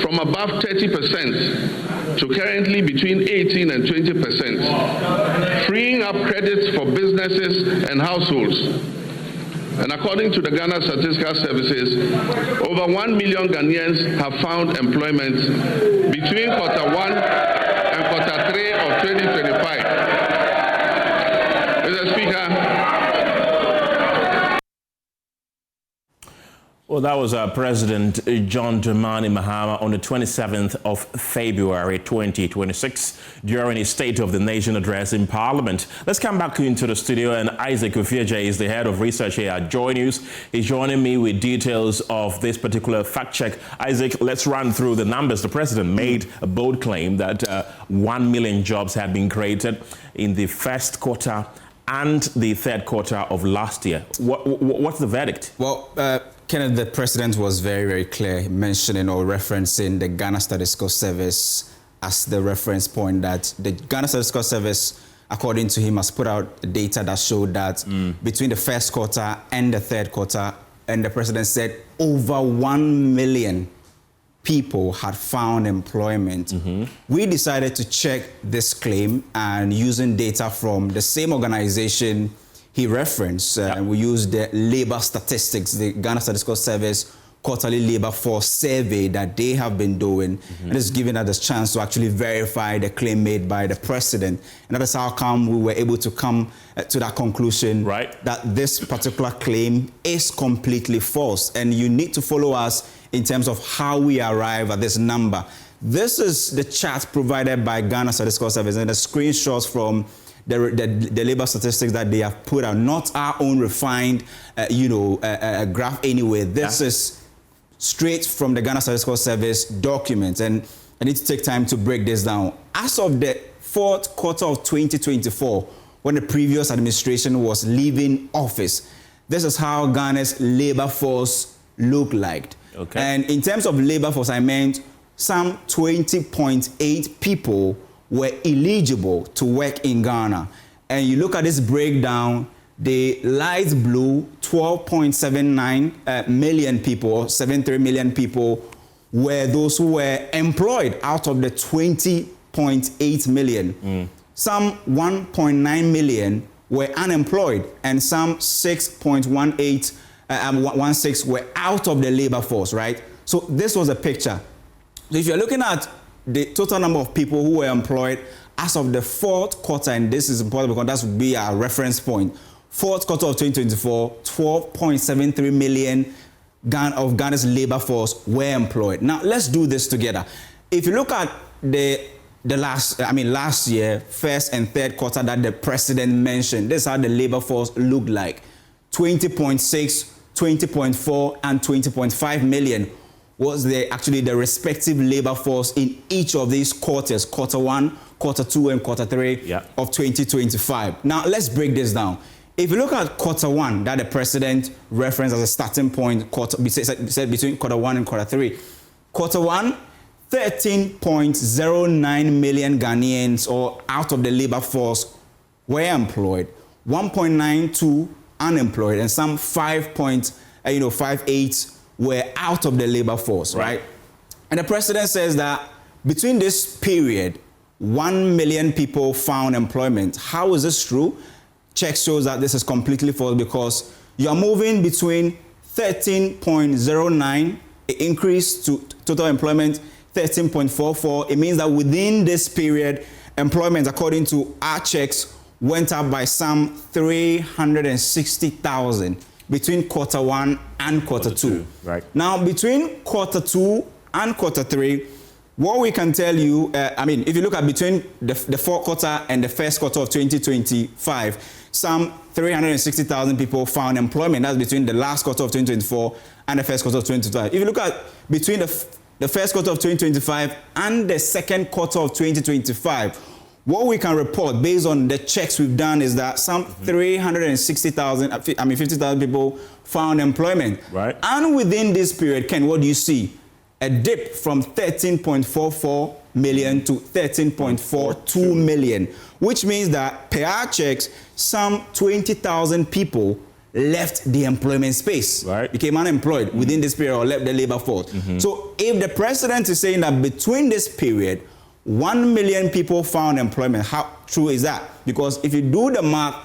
from above 30% to currently between 18 and 20%, freeing up credits for businesses and households. And according to the Ghana Statistical Services, over 1 million Ghanaians have found employment between Q1 and Q3 of 2025. Mr. Speaker. Well, that was President John Dramani Mahama on the 27th of February 2026 during his State of the Nation address in Parliament. Let's come back into the studio, and Isaac Ofieje is the head of research here at JoyNews. He's joining me with details of this particular fact check. Isaac, let's run through the numbers. The president made a bold claim that 1 million jobs had been created in the first quarter and the third quarter of last year. What's the verdict? Well, Kenneth, the president was very, very clear, mentioning or referencing the Ghana Statistical Service as the reference point, that the Ghana Statistical Service, according to him, has put out data that showed that between the first quarter and the third quarter, and the president said over 1 million people had found employment. We decided to check this claim, and using data from the same organization he referenced, we used the labor statistics, the Ghana Statistical Service quarterly labor force survey that they have been doing, and it's given us a chance to actually verify the claim made by the president. And that is how come we were able to come to that conclusion, that this particular claim is completely false. And you need to follow us in terms of how we arrive at this number. This is the chart provided by Ghana Statistical Service, and the screenshots from the labor statistics that they have put out, not our own refined, graph anyway. This is straight from the Ghana Statistical Service documents, and I need to take time to break this down. As of the fourth quarter of 2024, when the previous administration was leaving office, this is how Ghana's labor force looked like. And in terms of labor force, I meant some 20.8 people were eligible to work in Ghana. And you look at this breakdown, the light blue, 12.79 million people, or 73 million people, were those who were employed out of the 20.8 million. Some 1.9 million were unemployed, and some 6.16 were out of the labor force, right? So this was a picture. So if you're looking at the total number of people who were employed as of the fourth quarter, and this is important because that would be our reference point. Fourth quarter of 2024, 12.73 million of Ghana's labor force were employed. Now, let's do this together. If you look at last year, first and third quarter that the president mentioned, this is how the labor force looked like. 20.6, 20.4, and 20.5 million was actually the respective labor force in each of these quarters, Q1, Q2, and Q3 of 2025. Now, let's break this down. If you look at Q1 that the president referenced as a starting point, said between Q1 and Q3, Q1, 13.09 million Ghanaians, or out of the labor force, were employed, 1.92 unemployed, and some 5.58 were out of the labor force, right? And the president says that between this period, 1 million people found employment. How is this true? Check shows that this is completely false, because you are moving between 13.09, increase to total employment, 13.44. It means that within this period, employment, according to our checks, went up by some 360,000 between Q1 and Q2. Now, between Q2 and Q3, what we can tell you, if you look at between the fourth quarter and the first quarter of 2025, some 360,000 people found employment. That's between the last quarter of 2024 and the first quarter of 2025. If you look at between the first quarter of 2025 and the second quarter of 2025, what we can report based on the checks we've done is that some 50,000 people found employment. And within this period, Ken, what do you see? A dip from 13.44 million to 13.42 million, which means that per our checks, some 20,000 people left the employment space, right, became unemployed within this period or left the labor force. So if the president is saying that between this period, 1 million people found employment, how true is that? Because if you do the math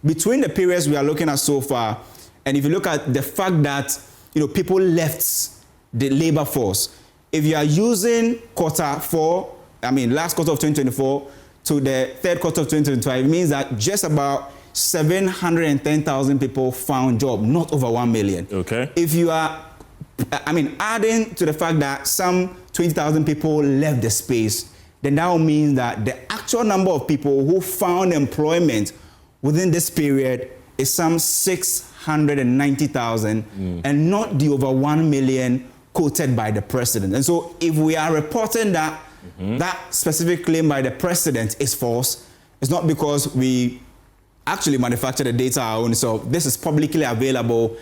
between the periods we are looking at so far, and if you look at the fact that people left the labor force, if you are using last quarter of 2024 to the third quarter of 2025, it means that just about 710,000 people found job, not over 1 million. Okay. If you are, adding to the fact that some 20,000 people left the space, then that will mean that the actual number of people who found employment within this period is some 690,000 and not the over 1 million quoted by the president. And so if we are reporting that that specific claim by the president is false, it's not because we actually manufacture the data our own. So this is publicly available,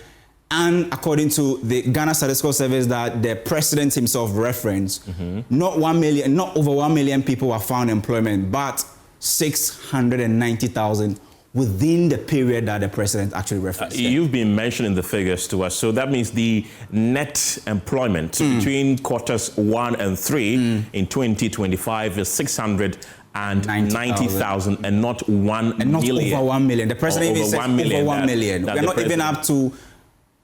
and according to the Ghana Statistical Service that the president himself referenced, not over 1 million people have found employment, but 690,000 within the period that the president actually referenced. You've been mentioning the figures to us, so that means the net employment between quarters 1 and 3 in 2025 is 690,000 and not 1 and not million. Over 1 million. The president even said over 1 million. We're not even up to.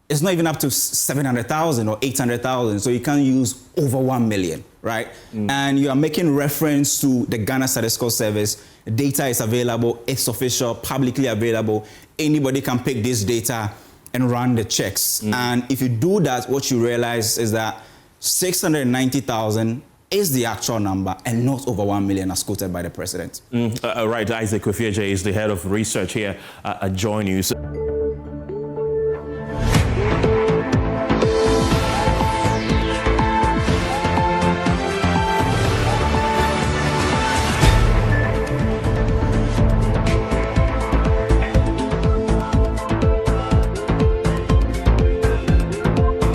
It's not even up to 700,000 or 800,000, so you can't use over 1 million, right? And you are making reference to the Ghana Statistical Service. Data is available, it's official, publicly available. Anybody can pick this data and run the checks. And if you do that, what you realize is that 690,000 is the actual number and not over 1 million as quoted by the president. Right, Isaac Kofiaje is the head of research here at JoyNews.